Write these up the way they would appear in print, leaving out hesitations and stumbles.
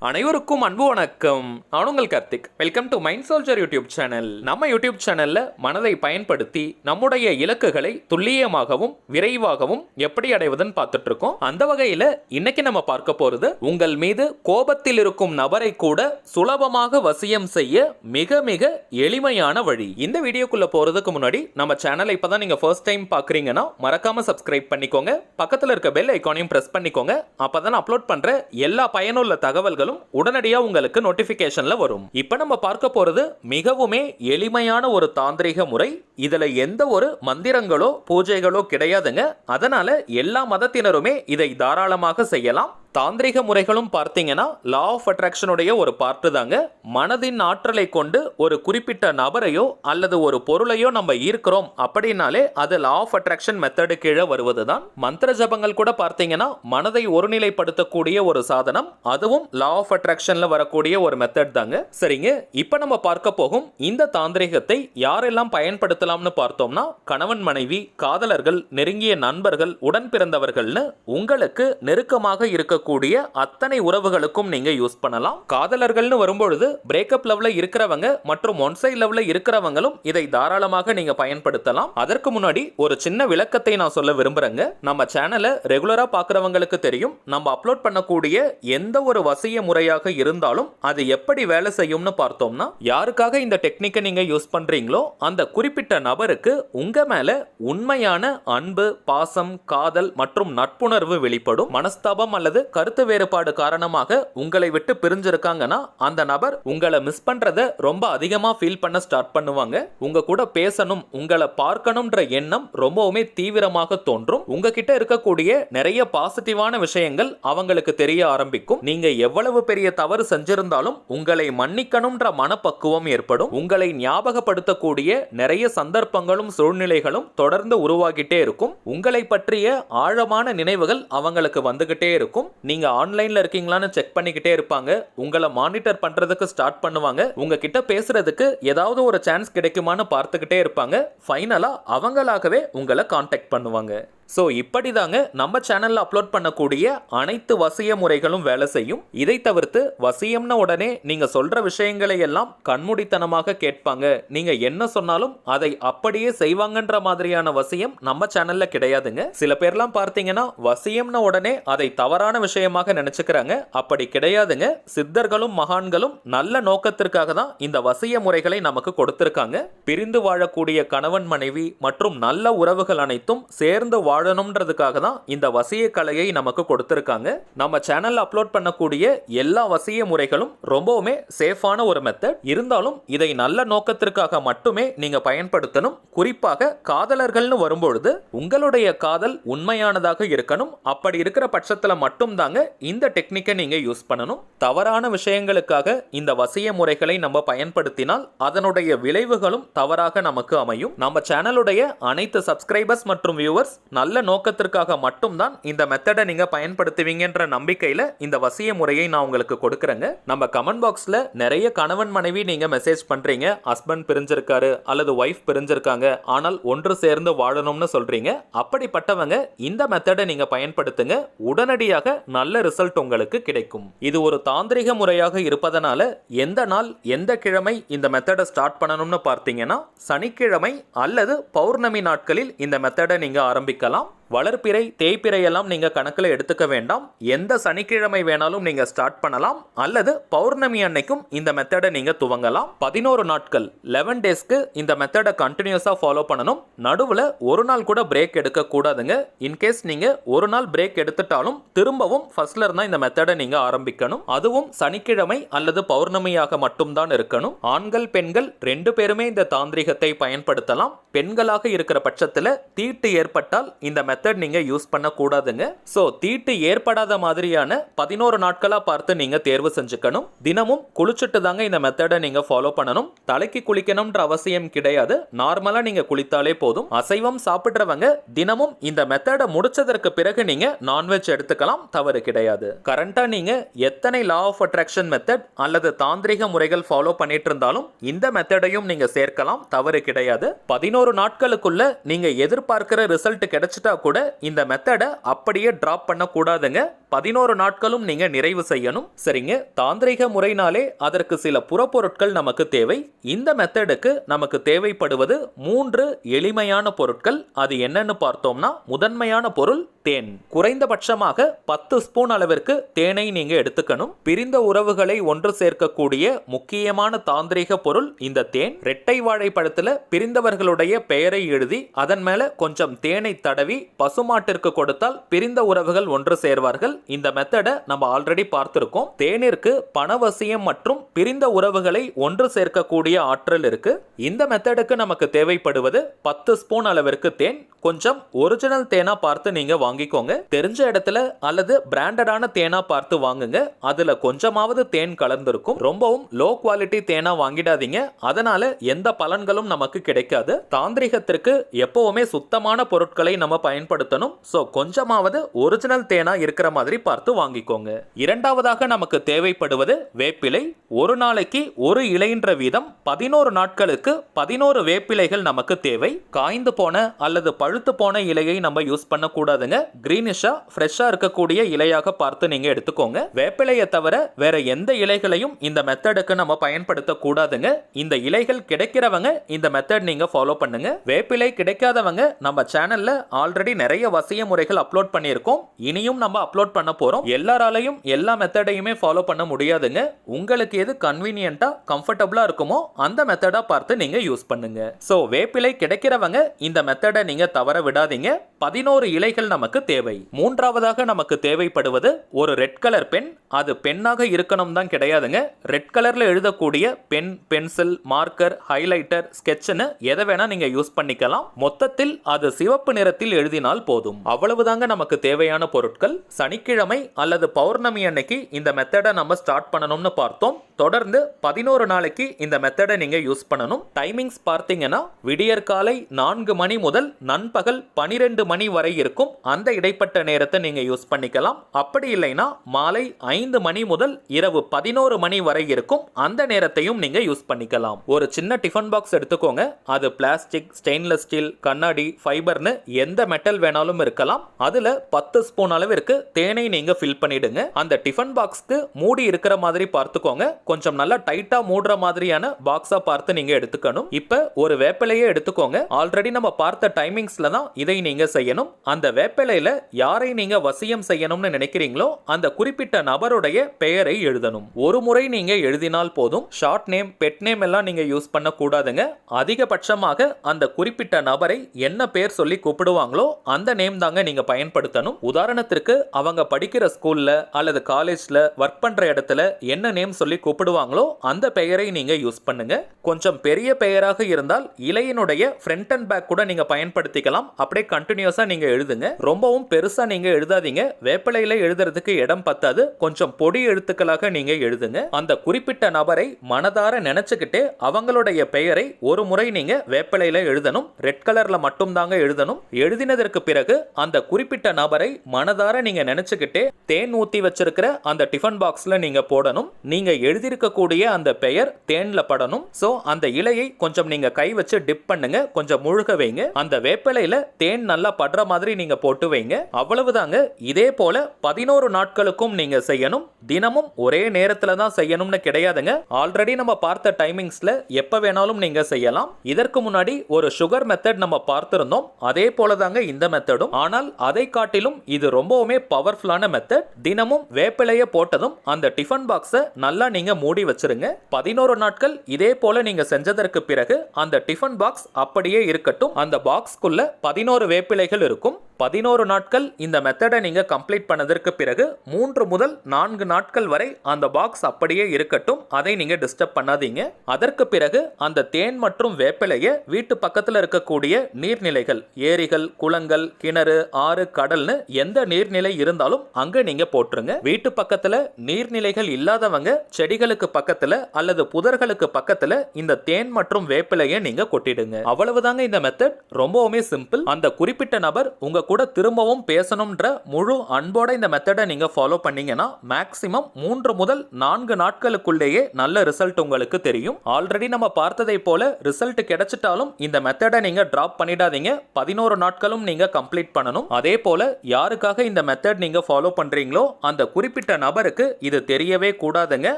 அனைவருக்கும் அன்பு வணக்கம். நான் உங்கள் Karthik. Welcome to mind soldier YouTube channel. நம்ம யூடியூப் சேனல்ல மனதை பயன்படுத்தி நம்முடைய இலக்குகளை துல்லியமாகவும் விரைவாகவும் எப்படி அடைவதுன்னு பார்த்துட்டு இருக்கோம். அந்த வகையில இன்னைக்கு நம்ம பார்க்க போறது உங்கள் மீது கோபத்தில் இருக்கும் நபரை கூட சுலபமாக வசியம் செய்ய மிக மிக எளிமையான வழி. இந்த வீடியோக்குள்ள போறதுக்கு முன்னாடி நம்ம சேனலை இப்பதான் நீங்க ஃபர்ஸ்ட் டைம் பாக்குறீங்கன்னா மறக்காம சப்ஸ்கிரைப் பண்ணிக்கோங்க. பக்கத்துல இருக்க பெல் ஐகானையும் பிரஸ் பண்ணிக்கோங்க. அப்பதான் அப்லோட் பண்ற எல்லா பயனுள்ள தகவல்களும் உடனடியா உங்களுக்கு நோட்டிபிகேஷன்ல வரும். இப்ப நம்ம பார்க்க போறது மிகவுமே எளிமையான ஒரு தாந்திரிக முறை. இதுல எந்த ஒரு மந்திரங்களோ பூஜைகளோ கிடையாதுங்க. அதனால எல்லா மதத்தினருமே இதை தாராளமாக செய்யலாம். தாந்திரிக முறைகளும் பார்த்தீங்கன்னா லா ஆஃப் அட்ராக்ஷனுடைய ஒரு பார்ட்டு தாங்க. மனதின் ஆற்றலை கொண்டு ஒரு குறிப்பிட்ட நபரையோ அல்லது ஒரு பொருளையோ நம்ம ஈர்க்கிறோம் அப்படின்னாலே அது லா ஆஃப் அட்ராக்ஷன் மெத்தடு கீழே வருவது தான். மந்திர ஜபங்கள் கூட பார்த்தீங்கன்னா மனதை ஒருநிலைப்படுத்தக்கூடிய ஒரு சாதனம். அதுவும் லா ஆஃப் அட்ராக்ஷன்ல வரக்கூடிய ஒரு மெத்தட் தாங்க. சரிங்க, இப்போ நம்ம பார்க்க போகும் இந்த தாந்திரிகத்தை யாரெல்லாம் பயன்படுத்தலாம்னு பார்த்தோம்னா கணவன் மனைவி, காதலர்கள், நெருங்கிய நண்பர்கள், உடன் பிறந்தவர்கள்னு உங்களுக்கு நெருக்கமாக இருக்க கூடிய அத்தனை உறவுகளுக்கும் நீங்க யூஸ் பண்ணலாம். காதலர்கள்னு வரும்பொழுது பிரேக்கப் லெவல்ல இருக்கிறவங்க மற்றும் ஒன் சைடு லெவல்ல இருக்கிறவங்களும் இதை தாராளமாக நீங்க பயன்படுத்தலாம். அதற்கு முன்னாடி ஒரு சின்ன விளக்கத்தை நான் சொல்ல விரும்புறேங்க. நம்ம சேனலை ரெகுலரா பார்க்கறவங்களுக்கு தெரியும், நம்ம அப்லோட் பண்ணக்கூடிய எந்த ஒரு வசிய முறையாக இருந்தாலும் அது எப்படி வேலை செய்யும்னு பார்த்தோம்னா, யாருக்காக இந்த டெக்னிக்கை நீங்க யூஸ் பண்றீங்களோ அந்த குறிப்பிட்ட நபருக்கு உங்க மேல உண்மையான அன்பு, பாசம், காதல் மற்றும் நட்புணர்வு வெளிப்படும். மனஸ்தாபம் அல்லது கருத்து வேறுபாடு காரணமாக உங்களை விட்டு பிரிஞ்சிருக்காங்கன்னா அந்த நபர் உங்களை மிஸ் பண்றத ரொம்ப அதிகமா ஃபீல் பண்ண ஸ்டார்ட் பண்ணுவாங்க. உங்க கூட பேசணும், உங்களை பார்க்கணும்ன்ற எண்ணம் ரொம்பவுமே தீவிரமாக தோன்றும். உங்ககிட்ட இருக்கக்கூடிய நிறைய பாசிட்டிவான விஷயங்கள் அவங்களுக்கு தெரிய ஆரம்பிக்கும். நீங்க எவ்வளவு பெரிய தவறு செஞ்சிருந்தாலும் உங்களை மன்னிக்கணும்ன்ற மனப்பக்குவம் ஏற்படும். உங்களை ஞாபகப்படுத்தக்கூடிய நிறைய சந்தர்ப்பங்களும் சூழ்நிலைகளும் தொடர்ந்து உருவாகிட்டே இருக்கும். உங்களை பற்றிய ஆழமான நினைவுகள் அவங்களுக்கு வந்துகிட்டே இருக்கும். நீங்க ஆன்லைன்ல இருக்கீங்களான்னு செக் பண்ணிக்கிட்டே இருப்பாங்க. உங்களை மானிட்டர் பண்றதுக்கு ஸ்டார்ட் பண்ணுவாங்க. உங்ககிட்ட பேசுறதுக்கு ஏதாவது ஒரு சான்ஸ் கிடைக்குமான்னு பார்த்துக்கிட்டே இருப்பாங்க. ஃபைனலா அவங்களாகவே உங்களை கான்டாக்ட் பண்ணுவாங்க. ஸோ இப்படி தாங்க நம்ம சேனலில் அப்லோட் பண்ணக்கூடிய அனைத்து வசிய முறைகளும் வேலை செய்யும். இதை தவிர்த்து வசியம்ன உடனே நீங்கள் சொல்கிற விஷயங்களை எல்லாம் கண்மூடித்தனமாக கேட்பாங்க. நீங்கள் என்ன சொன்னாலும் அதை அப்படியே செய்வாங்கன்ற மாதிரியான வசியம் நம்ம சேனலில் கிடையாதுங்க. சில பேர்லாம் பார்த்தீங்கன்னா வசியம்ன உடனே அதை தவறான விஷயமாக நினச்சிக்கிறாங்க. அப்படி கிடையாதுங்க. சித்தர்களும் மகான்களும் நல்ல நோக்கத்திற்காக தான் இந்த வசிய முறைகளை நமக்கு கொடுத்திருக்காங்க. பிரிந்து வாழக்கூடிய கணவன் மனைவி மற்றும் நல்ல உறவுகள் அனைத்தும் சேர்ந்து வாழணும்ன்றதுக்காக தான் இந்த வசிய கலையை நமக்கு கொடுத்திருக்காங்க. நம்ம சேனல்ல அப்லோட் பண்ணக்கூடிய எல்லா வசிய முறைகளும் ரொம்பவுமே சேஃபான ஒரு மெத்தட். இருந்தாலும் இதை நல்ல நோக்கத்திற்காக மட்டுமே நீங்க பயன்படுத்தணும். குறிப்பாக காதலர்கள்னு வரும்பொழுது உங்களுடைய காதல் உண்மையானதாக இருக்கணும். அப்படி இருக்கிற பட்சத்துல மட்டும் தாங்க இந்த டெக்னிக்கை நீங்க யூஸ் பண்ணணும். தவறான விஷயங்களுக்காக இந்த வசிய முறைகளை நம்ம பயன்படுத்தினால் அதனுடைய விளைவுகளும் தவறாக நமக்கு அமையும். நம்ம சேனலுடைய அனைத்து சப்ஸ்கிரைபர்ஸ் மற்றும் வியூவர்ஸ் நல்ல நோக்கத்திற்காக மட்டும்தான் இந்த மெத்தடை நீங்க பயன்படுத்துவீங்கன்ற நம்பிக்கையில இந்த வசிய முறையை நான் உங்களுக்கு கொடுக்கறேங்க. நம்ம கமெண்ட் பாக்ஸ்ல நிறைய கணவன் மனைவி நீங்க மெசேஜ் பண்றீங்க. ஹஸ்பண்ட் பிரிஞ்சிருக்காரு அல்லது ஒய்ஃப் பிரிஞ்சிருக்காங்க, ஆனால் ஒன்று சேர்ந்து வாழணும்னு சொல்றீங்க. அப்படிப்பட்டவங்க இந்த மெத்தடை நீங்க பயன்படுத்துங்க. உடனடியாக நல்ல ரிசல்ட் உங்களுக்கு கிடைக்கும். இது ஒரு தாந்திரிக முறையாக இருப்பதனால எந்த நாள் எந்த கிழமை இந்த மெத்தடை ஸ்டார்ட் பண்ணணும்னு பார்த்தீங்கன்னா சனிக்கிழமை அல்லது பௌர்ணமி நாட்களில் இந்த மெத்தடை நீங்க ஆரம்பிக்கலாம். வளர்ப்பிறை, தேய்பிறை எல்லாம் நீங்க கணக்கில் எடுத்துக்க வேண்டாம். எந்த சனிக்கிழமை வேணாலும் நீங்க ஸ்டார்ட் பண்ணலாம் அல்லது பௌர்ணமி அன்னைக்கும் இந்த மெத்தடை நீங்க துவங்கலாம். 11 நாட்கள் 11 டேஸ்க்கு இந்த மெத்தடை கண்டினியூஸா ஃபாலோ பண்ணணும். நடுவில் ஒரு நாள் கூட பிரேக் எடுக்க கூடாதுங்க. இன்கேஸ் நீங்க ஒரு நாள் பிரேக் எடுத்துட்டாலும் திரும்பவும் ஃபர்ஸ்ட்ல இருந்தா இந்த மெத்தடை நீங்க ஆரம்பிக்கணும். அதுவும் சனிக்கிழமை அல்லது பௌர்ணமியாக மட்டும்தான் இருக்கணும். ஆண்கள் பெண்கள் 2 பேருமே இந்த தாந்திரிகத்தை பயன்படுத்தலாம். பெண்களாக இருக்கிற பட்சத்தில் தீட்டு ஏற்பட்டால் இந்த மெத்தட் நீங்க யூஸ் பண்ண கூடாதுங்க. சோ தீட்டு ஏற்படாத மாதிரியான 11 நாட்களா பார்த்து நீங்க தேர்வு செஞ்சுக்கணும். தினமும் குளிச்சுட்டு தாங்க இந்த மெத்தடை நீங்க ஃபாலோ பண்ணணும். தலைக்கு குளிக்கணும்ன்ற அவசியம் கிடையாது. நார்மலா நீங்க குளித்தாலே போதும். அசைவம் சாப்பிடுறவங்க தினமும் இந்த மெத்தடை முடிச்சதற்கு பிறகு நீங்க நான்வெஜ் எடுத்துக்கலாம், தவறு கிடையாது. கரண்டா நீங்க எத்தனை லா ஆஃப் அட்ராக்ஷன் மெத்தட் அல்லது தாந்திரிக முறைகள் ஃபாலோ பண்ணிட்டு இருந்தாலும் இந்த மெத்தடையும் நீங்க சேர்க்கலாம், தவறு கிடையாது. 11 நாட்களுக்குள்ள நீங்க எதிர்பார்க்கிற ரிசல்ட் கிடைச்சிட்டா கூட கூட இந்த மெத்தடை அப்படியே டிராப் பண்ண கூடாதுங்க. 11 நாட்களும் நீங்க நிறைவு செய்யணும். சரிங்க, தாந்திரிக முறைனாலே அதற்கு சில புறப்பொருட்கள் நமக்கு தேவை. இந்த மெத்தடுக்கு நமக்கு தேவைப்படுவது 3 எளிமையான பொருட்கள். அது என்னன்னு பார்த்தோம்னா, முதன்மையான பொருள் தேன். குறைந்தபட்சமாக 10 ஸ்பூன் அளவிற்கு தேனை நீங்க எடுத்துக்கணும். பிரிந்த உறவுகளை ஒன்று சேர்க்கக்கூடிய முக்கியமான தாந்திரிக பொருள் இந்த தேன். இரட்டை வாழைப்பழத்துல பிரிந்தவர்களுடைய பெயரை எழுதி அதன் மேல கொஞ்சம் தேனை தடவி பசுமாட்டிற்கு கொடுத்தால் பிரிந்த உறவுகள் ஒன்று சேர்வார்கள். இந்த மெத்தடை நம்ம ஆல்ரெடி பார்த்திருக்கோம். தேனிற்கு பணவசியம் மற்றும் பிரிந்த உறவுகளை ஒன்று சேர்க்கக்கூடிய ஆற்றல் இருக்கு. இந்த மெத்தடுக்கு நமக்கு தேவைப்படுவது 10 ஸ்பூன் அளவிற்கு தேன். கொஞ்சம் ஒரிஜினல் தேனா பார்த்து நீங்க வாங்கிக்கோங்க. தெரிஞ்ச இடத்துல அல்லது பிராண்டடான தேனா பார்த்து வாங்குங்க. அதுல கொஞ்சமாவது தேன் கலந்திருக்கும். ரொம்பவும் லோ குவாலிட்டி தேனா வாங்கிடாதீங்க. அதனால எந்த பலன்களும் நமக்கு கிடைக்காது. தாந்திரிகத்திற்கு எப்பவுமே சுத்தமான பொருட்களை நம்ம பயன்படுத்தணும். சோ கொஞ்சமாவது ஒரிஜினல் தேனா இருக்கிற மாதிரி பார்த்து வாங்கிக்கோங்க. இரண்டாவதாக நமக்கு தேவைப்படுவது வேப்பிலை. ஒரு நாளைக்கு ஒரு இலைன்ற வீதம் 11 நாட்களுக்கு 11 வேப்பிலைகள் நமக்கு தேவை. காய்ந்து போன அல்லது பழுத்து போன இலையை நம்ம யூஸ் பண்ண கூடாதுங்க. கிரீனிஷா ஃப்ரெஷ்ஷா இருக்கக்கூடிய இலையாக பார்த்து நீங்க எடுத்துக்கோங்க. வேப்பிலையை தவிர வேற எந்த இலைகளையும் இந்த மெத்தடுக்கு நம்ம பயன்படுத்த கூடாதுங்க. இந்த இலைகள் கிடைக்கிறவங்க இந்த மெத்தட் நீங்க ஃபாலோ பண்ணுங்க. வேப்பிலை கிடைக்காதவங்க நம்ம சேனல்ல ஆல்ரெடி நிறைய வசிய முறைகள் அப்லோட் பண்ணியிருக்கோம். இனியும் நம்ம அப்லோட் பண்ண போறோம். எல்லாராலையும் எல்லா மெத்தடையுமே ஃபாலோ பண்ண முடியாதுங்க. உங்களுக்கு எது கன்வீனியன்ட்டா கம்ஃபர்டபுளா இருக்குமோ அந்த மெத்தடா பார்த்து நீங்க யூஸ் பண்ணுங்க. சோ வேப்பிலை கிடைக்கிறவங்க இந்த மெத்தடை நீங்க தவற விடாதீங்க. 11 இலைகள் நமக்கு தேவை. மூன்றாவதாக நமக்கு தேவைப்படுவது ஒரு ரெட் கலர் பென். அது பெண்ணாக இருக்கணும் தான் கிடையாதுங்க. ரெட் கலர்ல எழுதக்கூடிய பென், பென்சில், மார்க்கர், ஹைலைட்டர், ஸ்கெட்ச்னு எதை வேணா நீங்க யூஸ் பண்ணிக்கலாம். மொத்தத்தில் அது சிவப்பு நிறத்தில் எழுதினால் போதும். அவ்வளவுதாங்க நமக்கு தேவையான பொருட்கள். சனிக்கிழமை அல்லது பௌர்ணமி அன்னைக்கு இந்த மெத்தடை நம்ம ஸ்டார்ட் பண்ணணும்னு பார்த்தோம். தொடர்ந்து 11 நாளைக்கு இந்த மெத்தடை நீங்க யூஸ் பண்ணணும். டைமிங்ஸ் பார்த்தீங்கன்னா விடியற் காலை 4 மணி முதல் நண்பகல் 12 மணி வரை இருக்கும். அந்த இடைப்பட்ட நேரத்தை நீங்க யூஸ் பண்ணிக்கலாம். அப்படி இல்லைன்னா மாலை 5 மணி முதல் இரவு 11 மணி வரை இருக்கும். அந்த நேரத்தையும் நீங்க யூஸ் பண்ணிக்கலாம். ஒரு சின்ன டிஃபன் பாக்ஸ் எடுத்துக்கோங்க. அது பிளாஸ்டிக், ஸ்டெயின்லெஸ் ஸ்டீல், கண்ணாடி, ஃபைபர்னு எந்த மெட்டல் வேணாலும் இருக்கலாம். அதுல 10 ஸ்பூன் அளவிற்கு தேனை நீங்க ஃபில் பண்ணிடுங்க. அந்த டிஃபன் பாக்ஸ்க்கு மூடி இருக்கிற மாதிரி பார்த்துக்கோங்க. கொஞ்சம் நல்லா டைட்டா மூடுற மாதிரியான பாக்ஸா பார்த்து நீங்க எடுத்துக்கணும். இப்ப ஒரு வேப்பிலையை எடுத்துக்கோங்க. ஆல்ரெடி நம்ம பார்த்த டைமிங்ஸ்ல தான் இதை நீங்க செய்யணும். அந்த வேப்பிலையில யாரை நீங்க வசியம் செய்யணும்னு நினைக்கிறீங்களோ அந்த குறிப்பிட்ட நபருடைய பெயரை எழுதணும். ஒரு முறை நீங்க எழுதினால் போதும். ஷார்ட் நேம், பெட் நேம் எல்லாம் நீங்க யூஸ் பண்ண கூடாதுங்க. அதிகபட்சமாக அந்த குறிப்பிட்ட நபரை என்ன பேர் சொல்லி கூப்பிடுவாங்களோ அந்த நேம் தாங்க நீங்க பயன்படுத்தணும். உதாரணத்திற்கு அவங்க படிக்கிற ஸ்கூல்ல அல்லது காலேஜ்ல ஒர்க் பண்ற இடத்துல என்ன நேம் சொல்லி கூப்பிடுவாங்களோ அந்த பெயரை நீங்க யூஸ் பண்ணுங்க. கொஞ்சம் பெரிய பெயராக இருந்தால் இலையினுடைய ஃப்ரண்ட் அண்ட் பேக் கூட நீங்க பயன்படுத்திக்கலாம். அப்படியே கண்டினியூஸா நீங்க எழுதுங்க. ரொம்பவும் பெருசா நீங்க எழுதாதீங்க. வேப்பிலையில எழுதுறதுக்கு இடம் பத்தாது. கொஞ்சம் பொடி எழுத்துக்களாக நீங்க எழுதுங்க. அந்த குறிப்பிட்ட நபரை மனதார நினைச்சுக்கிட்டே அவங்களுடைய பெயரை ஒரு முறை நீங்க வேப்பிலையில எழுதணும். ரெட் கலர்ல மட்டும் தாங்க எழுதணும். எழுதினதற்கு பிறகு அந்த குறிப்பிட்ட நபரை மனதார நீங்க நினைச்சுக்கிட்டே தேன் ஊத்தி வச்சிருக்கிற அந்த டிஃபன் பாக்ஸ்ல நீங்க போடணும். நீங்க எழுதியிருக்கக்கூடிய அந்த பெயர் தேன்ல படணும். சோ அந்த இலையை கொஞ்சம் நீங்க கை வச்சு டிப் பண்ணுங்க. கொஞ்சம் முழுக வைங்க. அந்த வேப்பிலையில தேன் நல்லா படுற மாதிரி நீங்க போட்டு வைங்க. அவ்வளவுதாங்க. இதே போல 11 நாட்களுக்கும் நீங்க செய்யணும். தினமும் ஒரே நேரத்துல தான் செய்யணும்னு கிடையாதுங்க. ஆல்ரெடி நம்ம பார்த்த டைமிங்ஸ்ல எப்ப வேணாலும் நீங்க செய்யலாம். இதற்கு முன்னாடி ஒரு சுகர் மெத்தட் நம்ம பார்த்திருந்தோம். அதே போல தாங்க இந்த மெத்தடும். ஆனால் அதை காட்டிலும் இது ரொம்பவுமே பவர்ஃபுல்லான மெத்தட். தினமும் வேப்பிலையை போட்டதும் அந்த டிஃபன் பாக்ஸை நல்லா நீங்க மூடி வச்சிருங்க. 11 நாட்கள் இதே போல நீங்க செஞ்சதற்கு பிறகு அந்த டிஃபன் பாக்ஸ் அப்படியே இருக்கட்டும். அந்த பாக்ஸ்க்குள்ள 11 வேப்பிலைகள் இருக்கும். 11 நாட்கள் இந்த மெத்தடை நீங்க கம்ப்ளீட் பண்ணதற்கு பிறகு 3 முதல் 4 நாட்கள் வரை அந்த பாக்ஸ் அப்படியே இருக்கட்டும். அதை நீங்க டிஸ்டர்ப் பண்ணாதீங்க. அதற்கு பிறகு அந்த தேன் மற்றும் வேப்பிலையை வீட்டு பக்கத்துல இருக்கக்கூடிய நீர்நிலைகள், ஏரிகள், குளங்கள், கிணறு, ஆறு, கடல்னு எந்த நீர்நிலை இருந்தாலும் அங்க நீங்க போட்டுருங்க. வீட்டு பக்கத்துல நீர்நிலைகள் இல்லாதவங்க செடிகளுக்கு பக்கத்துல அல்லது புதர்களுக்கு பக்கத்துல இந்த தேன் மற்றும் வேப்பிலையை நீங்க கொட்டிடுங்க. அவ்வளவுதாங்க இந்த மெத்தட். ரொம்பவுமே சிம்பிள். அந்த குறிப்பிட்ட நபர் உங்க கூட திரும்பவும் பேசணும்ன்ற முழு அன்போட இந்த மெத்தடை நீங்க ஃபாலோ பண்ணீங்கன்னா மேக்ஸிமம் 3 முதல் 4 நாட்களுக்குள்ளேயே நல்ல ரிசல்ட் உங்களுக்கு தெரியும். ஆல்ரெடி நம்ம பார்த்ததை போல ரிசல்ட் கிடைச்சிட்டாலும் இந்த மெத்தடை நீங்க டிராப் பண்ணிடாதீங்க. 11 நாட்களும் நீங்க கம்ப்ளீட் பண்ணணும். அதே போல யாருக்காக இந்த மெத்தட் நீங்க ஃபாலோ பண்றீங்களோ அந்த குறிப்பிட்ட நபருக்கு இது தெரியவே கூடாதுங்க.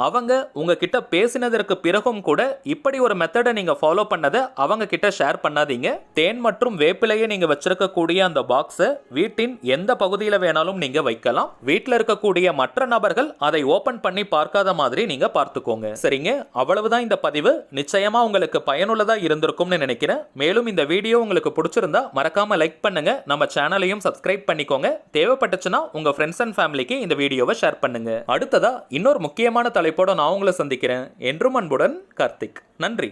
அவங்க உங்ககிட்ட பேசினதற்கு பிறகும் கூட இப்படி ஒரு மெத்தடை நீங்க ஃபாலோ பண்ணதை அவங்க கிட்ட ஷேர் பண்ணாதீங்க. தேன் மற்றும் வேப்பிலையை நீங்க வச்சிருக்கக்கூடிய அந்த பாக்ஸை வீட்டின் எந்த பகுதியில் வேணாலும் நீங்க வைக்கலாம். வீட்டில் இருக்கக்கூடிய மற்ற நபர்கள் அதை ஓபன் பண்ணி பார்க்காத மாதிரி நீங்க பார்த்துக்கோங்க. சரிங்க, அவ்வளவுதான் இந்த பதிவு. நிச்சயமா உங்களுக்கு பயனுள்ளதா இருந்திருக்கும்னு நினைக்கிறேன். மேலும் இந்த வீடியோ உங்களுக்கு பிடிச்சிருந்தா மறக்காம லைக் பண்ணுங்க. நம்ம சேனலையும் சப்ஸ்கிரைப் பண்ணிக்கோங்க. தேவைப்பட்டுச்சுன்னா உங்க ஃப்ரெண்ட்ஸ் அண்ட் ஃபேமிலிக்கு இந்த வீடியோவை ஷேர் பண்ணுங்க. அடுத்ததா இன்னொரு முக்கியமான தலைப்போட நான் உங்களை சந்திக்கிறேன். என்றும் அன்புடன் கார்த்திக். நன்றி.